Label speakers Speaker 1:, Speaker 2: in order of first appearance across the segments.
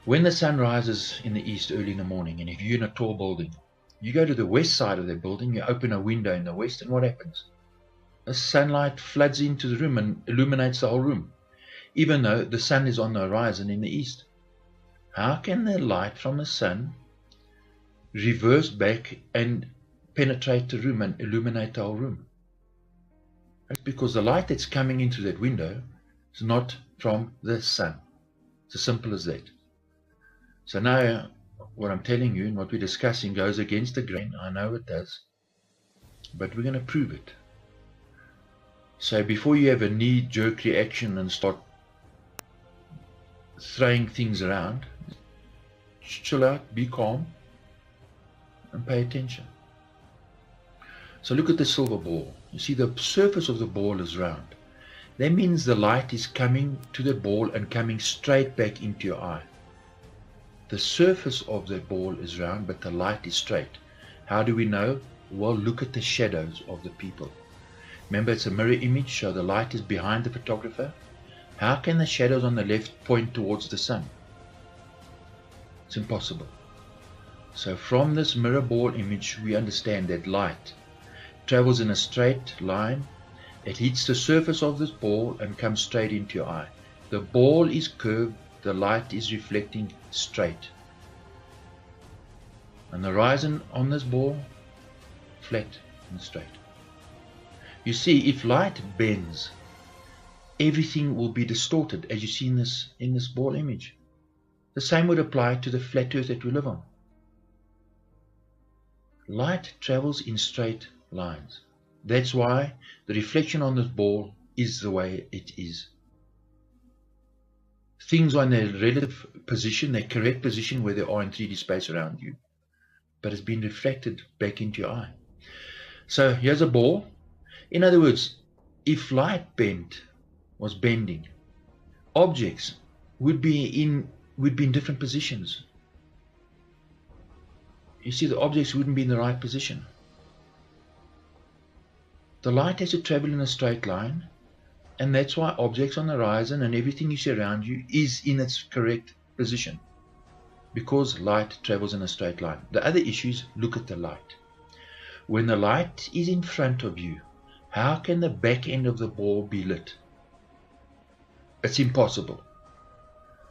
Speaker 1: When the sun rises in the east early in the morning, and if you're in a tall building, you go to the west side of the building, you open a window in the west, and what happens? The sunlight floods into the room and illuminates the whole room, even though the sun is on the horizon in the east. How can the light from the sun reverse back and penetrate the room and illuminate the whole room? That's because the light that's coming into that window is not from the sun. It's as simple as that. So now what I'm telling you and what we're discussing goes against the grain. I know it does, but we're going to prove it. So before you have a knee-jerk reaction and start throwing things around, chill out, be calm, and pay attention. So look at the silver ball. You see the surface of the ball is round. That means the light is coming to the ball and coming straight back into your eye. The surface of the ball is round, but the light is straight. How do we know? Well, look at the shadows of the people. Remember, it's a mirror image, so the light is behind the photographer. How can the shadows on the left point towards the sun? It's impossible. So from this mirror ball image, we understand that light travels in a straight line. It hits the surface of this ball and comes straight into your eye. The ball is curved, the light is reflecting straight. And the horizon on this ball, flat and straight. You see, if light bends, everything will be distorted, as you see in this ball image. The same would apply to the flat earth that we live on. Light travels in straight lines. That's why the reflection on this ball is the way it is. Things are in their relative position, their correct position where they are in 3D space around you, but it's been reflected back into your eye. So here's a ball. In other words, if light was bending, objects would be in different positions. You see, the objects wouldn't be in the right position. The light has to travel in a straight line, and that's why objects on the horizon and everything you see around you is in its correct position, because light travels in a straight line. The other issue is, look at the light. When the light is in front of you, how can the back end of the ball be lit? It's impossible.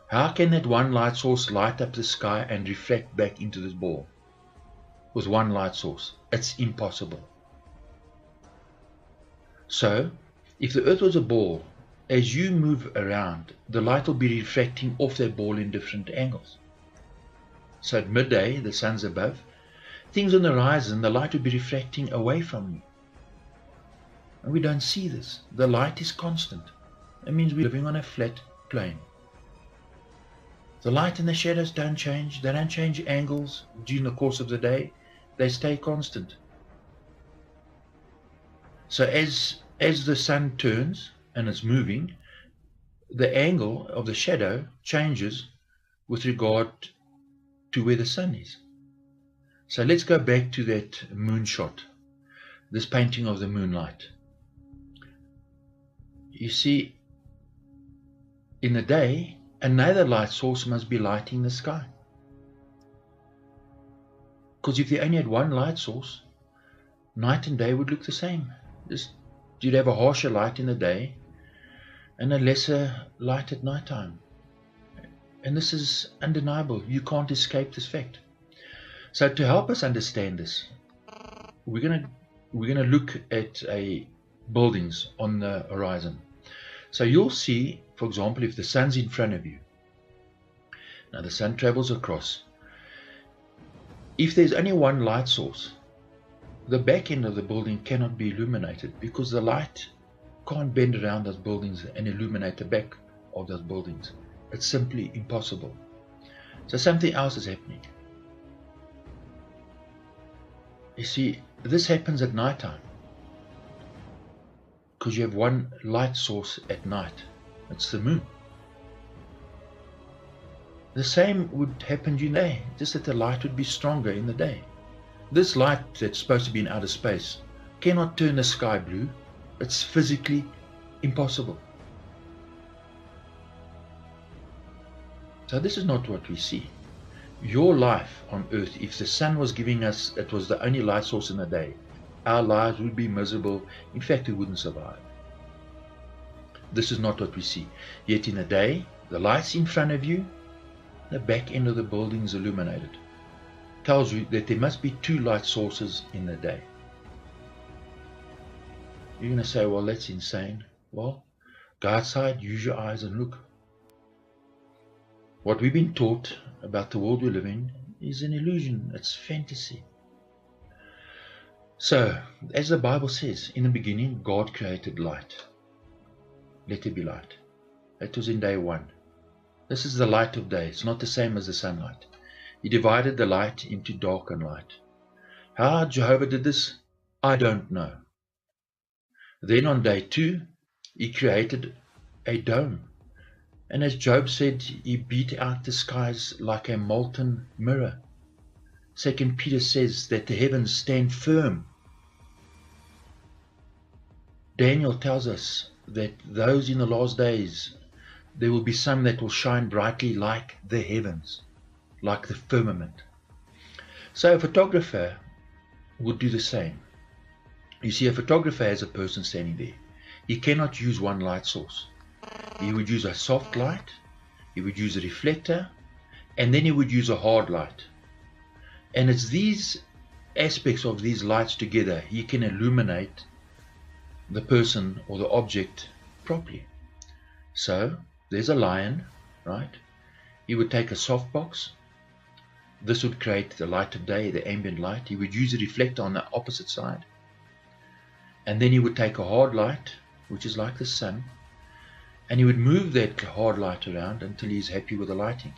Speaker 1: How can that one light source light up the sky and reflect back into this ball with one light source? It's impossible. So, if the earth was a ball, as you move around, the light will be refracting off that ball in different angles. So at midday, the sun's above, things on the horizon, the light will be refracting away from you. And we don't see this. The light is constant. That means we're living on a flat plane. The light and the shadows don't change. They don't change angles during the course of the day. They stay constant. So as the sun turns and it's moving, the angle of the shadow changes with regard to where the sun is. So let's go back to that moon shot, this painting of the moonlight. You see, in the day, another light source must be lighting the sky. Because if they only had one light source, night and day would look the same. You'd have a harsher light in the day and a lesser light at night time. And this is undeniable. You can't escape this fact. So to help us understand this, we're going to look at buildings on the horizon. So you'll see, for example, if the sun's in front of you. Now the sun travels across. If there's only one light source, the back end of the building cannot be illuminated because the light can't bend around those buildings and illuminate the back of those buildings. It's simply impossible. So something else is happening. You see, this happens at night time because you have one light source at night. It's the moon. The same would happen during the day, just that the light would be stronger in the day. This light that's supposed to be in outer space cannot turn the sky blue. It's physically impossible. So this is not what we see. Your life on earth, if the sun was giving us, it was the only light source in the day, our lives would be miserable. In fact, we wouldn't survive. This is not what we see. Yet in the day, the lights in front of you, the back end of the building is illuminated. Tells you that there must be two light sources in the day. You're going to say, well, that's insane. Well, go outside, use your eyes and look. What we've been taught about the world we live in is an illusion. It's fantasy. So, as the Bible says, in the beginning, God created light. Let there be light. That was in day one. This is the light of day. It's not the same as the sunlight. He divided the light into dark and light. How Jehovah did this, I don't know. Then on day two, he created a dome. And as Job said, he beat out the skies like a molten mirror. 2 Peter says that the heavens stand firm. Daniel tells us that those in the last days, there will be some that will shine brightly like the heavens, like the firmament. So a photographer would do the same. You see, a photographer has a person standing there. He cannot use one light source. He would use a soft light, he would use a reflector, and then he would use a hard light. And it's these aspects of these lights together he can illuminate the person or the object properly. So there's a lion, right? He would take a soft box. This would create the light of day, the ambient light. He would use a reflector on the opposite side. And then he would take a hard light, which is like the sun, and he would move that hard light around until he's happy with the lighting.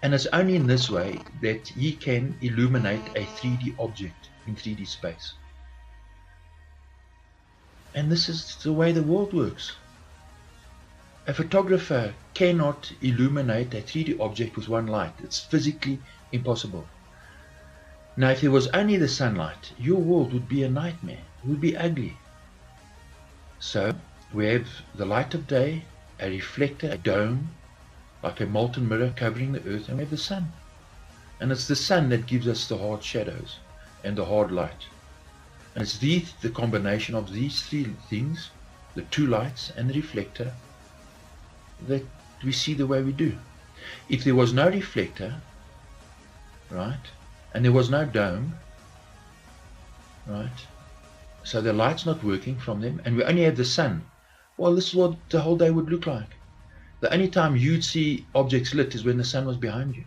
Speaker 1: And it's only in this way that he can illuminate a 3D object in 3D space. And this is the way the world works. A photographer cannot illuminate a 3D object with one light. It's physically impossible. Now, if there was only the sunlight, your world would be a nightmare. It would be ugly. So, we have the light of day, a reflector, a dome, like a molten mirror covering the earth, and we have the sun. And it's the sun that gives us the hard shadows and the hard light. And it's the combination of these three things, the two lights and the reflector, that we see the way we do. If there was no reflector, right, and there was no dome, right, so the light's not working from them, and we only have the sun, well, this is what the whole day would look like. The only time you'd see objects lit is when the sun was behind you.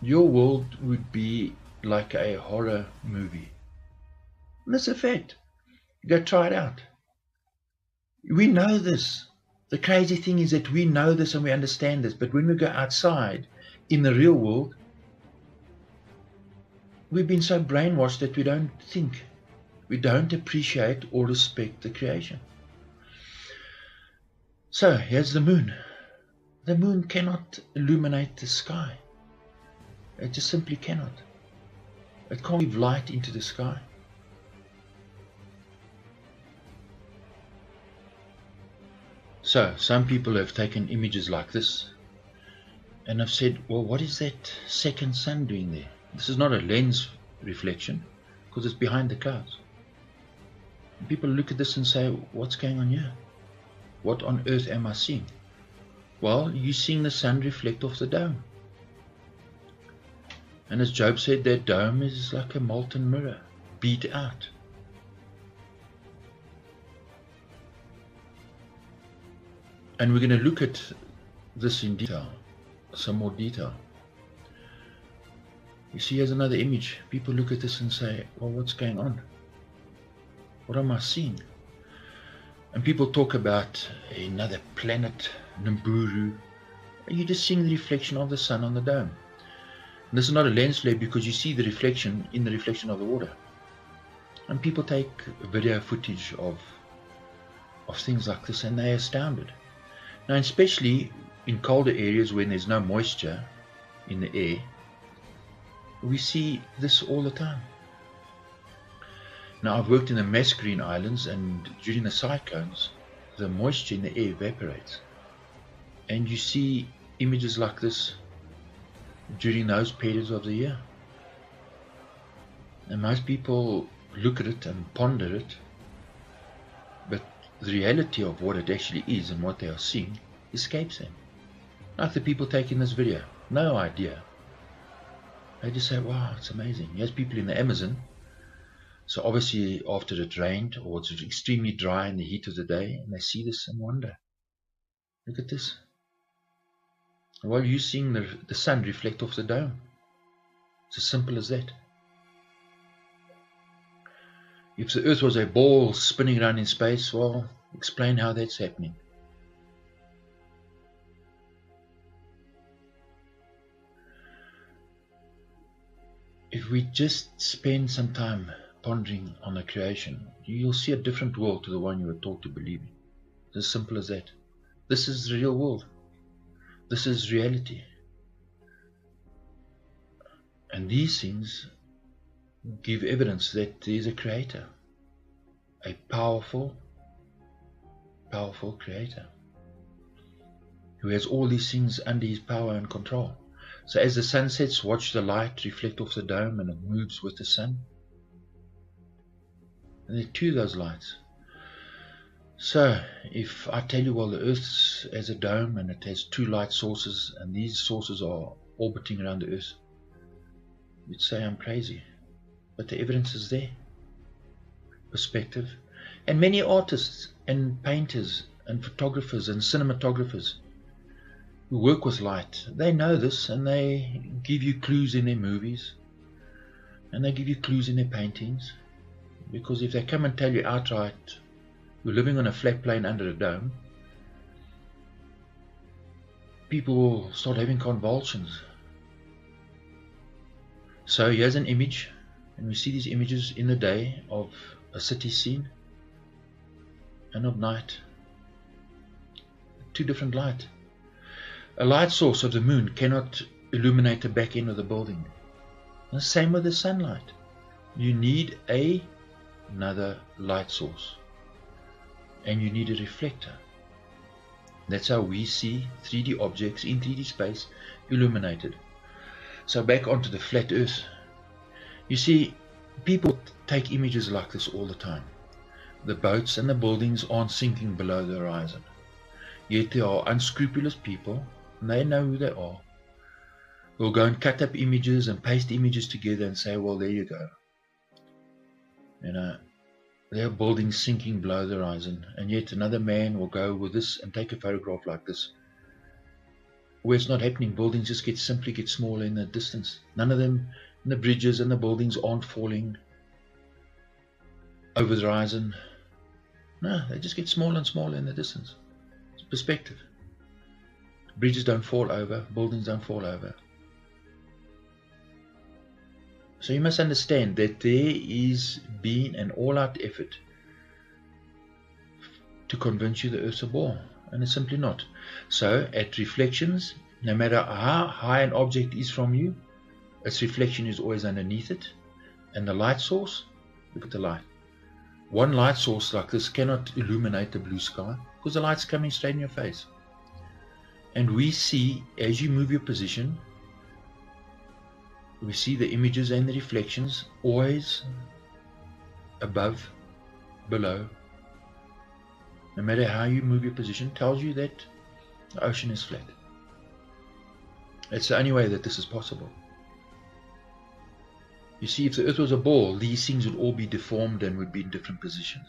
Speaker 1: Your world would be like a horror movie. And that's a fact. Go try it out. We know this. The crazy thing is that we know this and we understand this, but when we go outside in the real world, we've been so brainwashed that we don't think. We don't appreciate or respect the creation. So here's the moon. The moon cannot illuminate the sky. It just simply cannot. It can't give light into the sky. So some people have taken images like this and have said, well, what is that second sun doing there? This is not a lens reflection because it's behind the clouds. And people look at this and say, what's going on here? What on earth am I seeing? Well, you're seeing the sun reflect off the dome. And as Job said, that dome is like a molten mirror, beat out. And we're going to look at this in detail, some more detail. You see, here's another image. People look at this and say, well, what's going on? What am I seeing? And people talk about another planet, Nibiru. You're just seeing the reflection of the sun on the dome. And this is not a lens flare because you see the reflection in the reflection of the water. And people take video footage of things like this and they're astounded. Now, especially in colder areas when there's no moisture in the air, we see this all the time. Now, I've worked in the Mascarene Islands, and during the cyclones, the moisture in the air evaporates. And you see images like this during those periods of the year. And most people look at it and ponder it, but the reality of what it actually is and what they are seeing escapes them. Like the people taking this video, no idea. They just say, wow, it's amazing. Here's people in the Amazon. So obviously after it rained or it's extremely dry in the heat of the day, and they see this and wonder, look at this. While you're seeing the sun reflect off the dome. It's as simple as that. If the earth was a ball spinning around in space, well, explain how that's happening. If we just spend some time pondering on the creation, you'll see a different world to the one you were taught to believe in. It's as simple as that. This is the real world. This is reality. And these things give evidence that there is a creator. A powerful, powerful creator. Who has all these things under his power and control. So as the sun sets, watch the light reflect off the dome and it moves with the sun. And there are two of those lights. So if I tell you, well, the earth has a dome and it has two light sources and these sources are orbiting around the earth, you'd say I'm crazy. But the evidence is there. Perspective. And many artists and painters and photographers and cinematographers who work with light, they know this and they give you clues in their movies and they give you clues in their paintings, because if they come and tell you outright you're living on a flat plane under a dome, people will start having convulsions. So here's an image, and we see these images in the day of a city scene and of night. Two different light. A light source of the moon cannot illuminate the back end of the building. The same with the sunlight. You need another light source. And you need a reflector. That's how we see 3D objects in 3D space illuminated. So back onto the flat earth. You see, people take images like this all the time. The boats and the buildings aren't sinking below the horizon. Yet there are unscrupulous people, and they know who they are, who will go and cut up images and paste images together and say, well, there you go. You know, there are buildings sinking below the horizon, and yet another man will go with this and take a photograph like this, where it's not happening. Buildings just simply get smaller in the distance. None of them, the bridges and the buildings aren't falling over the horizon. No, they just get smaller and smaller in the distance. It's perspective. Bridges don't fall over, buildings don't fall over. So you must understand that there is being an all-out effort to convince you the earth's a ball, and it's simply not. So at reflections, no matter how high an object is from you, its reflection is always underneath it. And the light source, look at the light. One light source like this cannot illuminate the blue sky because the light's coming straight in your face. And we see, as you move your position, we see the images and the reflections always above, below. No matter how you move your position, tells you that the ocean is flat. It's the only way that this is possible. You see, if the earth was a ball, these things would all be deformed and would be in different positions.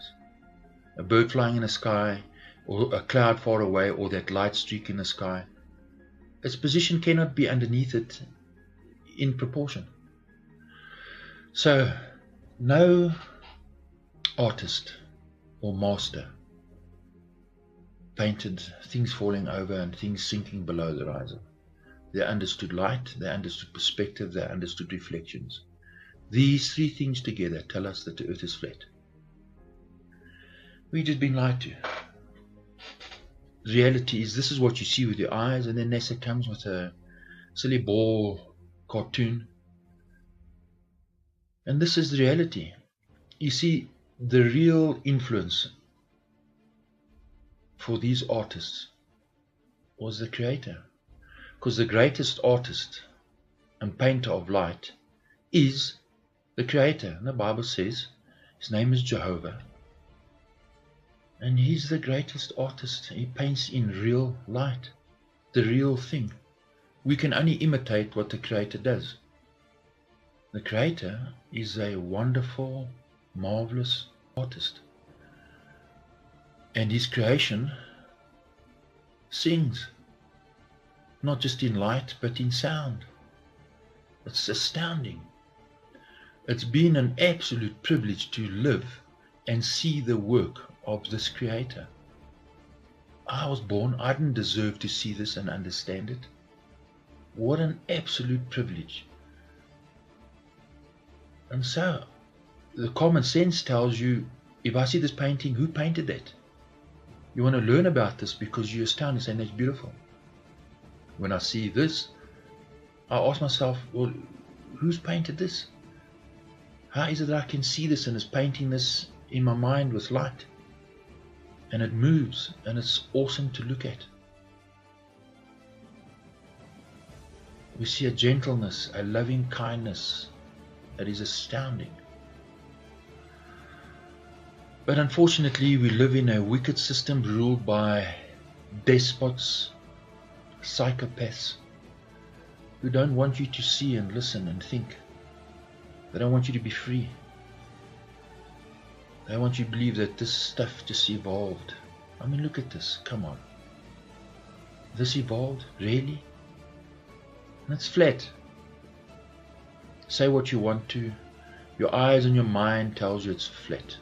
Speaker 1: A bird flying in the sky, or a cloud far away, or that light streak in the sky. Its position cannot be underneath it in proportion. So, no artist or master painted things falling over and things sinking below the horizon. They understood light, they understood perspective, they understood reflections. These three things together tell us that the earth is flat. We've just been lied to. The reality is, this is what you see with your eyes, and then NASA comes with a silly ball cartoon. And this is the reality. You see, the real influence for these artists was the Creator. Because the greatest artist and painter of light is the Creator. And the Bible says his name is Jehovah. And he's the greatest artist. He paints in real light, the real thing. We can only imitate what the Creator does. The Creator is a wonderful, marvelous artist. And his creation sings, not just in light, but in sound. It's astounding. It's been an absolute privilege to live and see the work of this Creator. I was born, I didn't deserve to see this and understand it. What an absolute privilege. And so, the common sense tells you, if I see this painting, who painted that? You want to learn about this because you're astounded, saying that's beautiful. When I see this, I ask myself, well, who's painted this? How is it that I can see this and is painting this in my mind with light? And it moves, and it's awesome to look at. We see a gentleness, a loving kindness that is astounding. But unfortunately, we live in a wicked system ruled by despots, psychopaths, who don't want you to see and listen and think. They don't want you to be free. They want you to believe that this stuff just evolved. I mean, look at this. Come on. This evolved? Really? And it's flat. Say what you want to. Your eyes and your mind tells you it's flat.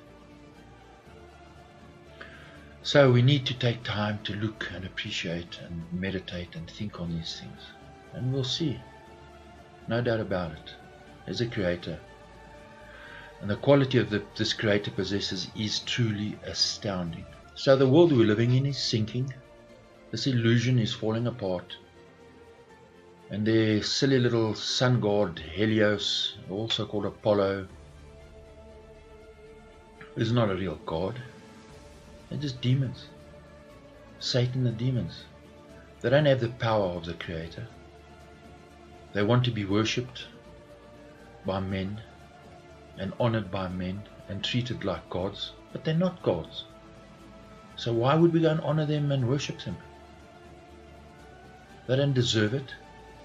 Speaker 1: So we need to take time to look and appreciate and meditate and think on these things. And we'll see. No doubt about it. There's a Creator. And the quality of this Creator possesses is truly astounding. So the world we're living in is sinking. This illusion is falling apart. And their silly little sun god Helios, also called Apollo, is not a real god. They're just demons. Satan, the demons. They don't have the power of the Creator. They want to be worshipped by men and honored by men and treated like gods, but they're not gods. So why would we go and honor them and worship them? They don't deserve it.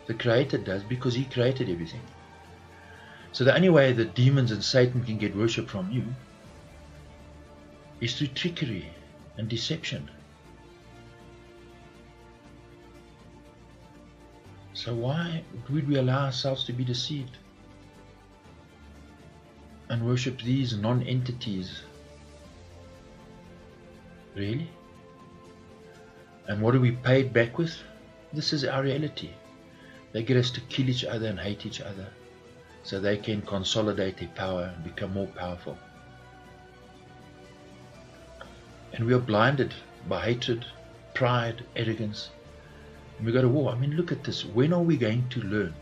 Speaker 1: The Creator does, because He created everything. So the only way that demons and Satan can get worship from you is through trickery and deception. So why would we allow ourselves to be deceived and worship these non-entities? Really? And what are we paid back with? This is our reality. They get us to kill each other and hate each other so they can consolidate their power and become more powerful. And we are blinded by hatred, pride, arrogance. And we go to war. I mean, look at this. When are we going to learn?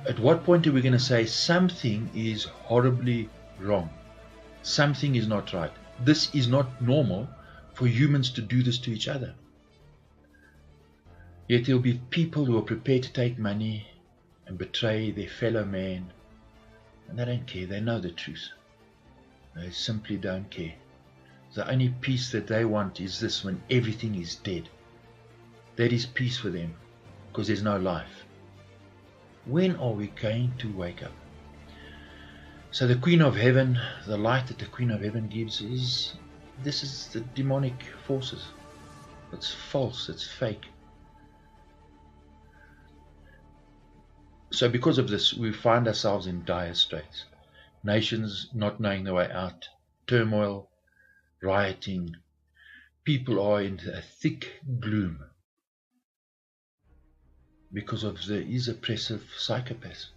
Speaker 1: At what point are we going to say something is horribly wrong? Something is not right. This is not normal for humans to do this to each other. Yet there will be people who are prepared to take money and betray their fellow man. And they don't care. They know the truth. They simply don't care. The only peace that they want is this, when everything is dead. That is peace for them, because there's no life. When are we going to wake up? So the Queen of Heaven, the light that the Queen of Heaven gives is, this is the demonic forces. It's false, it's fake. So because of this, we find ourselves in dire straits. Nations not knowing the way out, turmoil, rioting. People are in a thick gloom because of these oppressive psychopaths.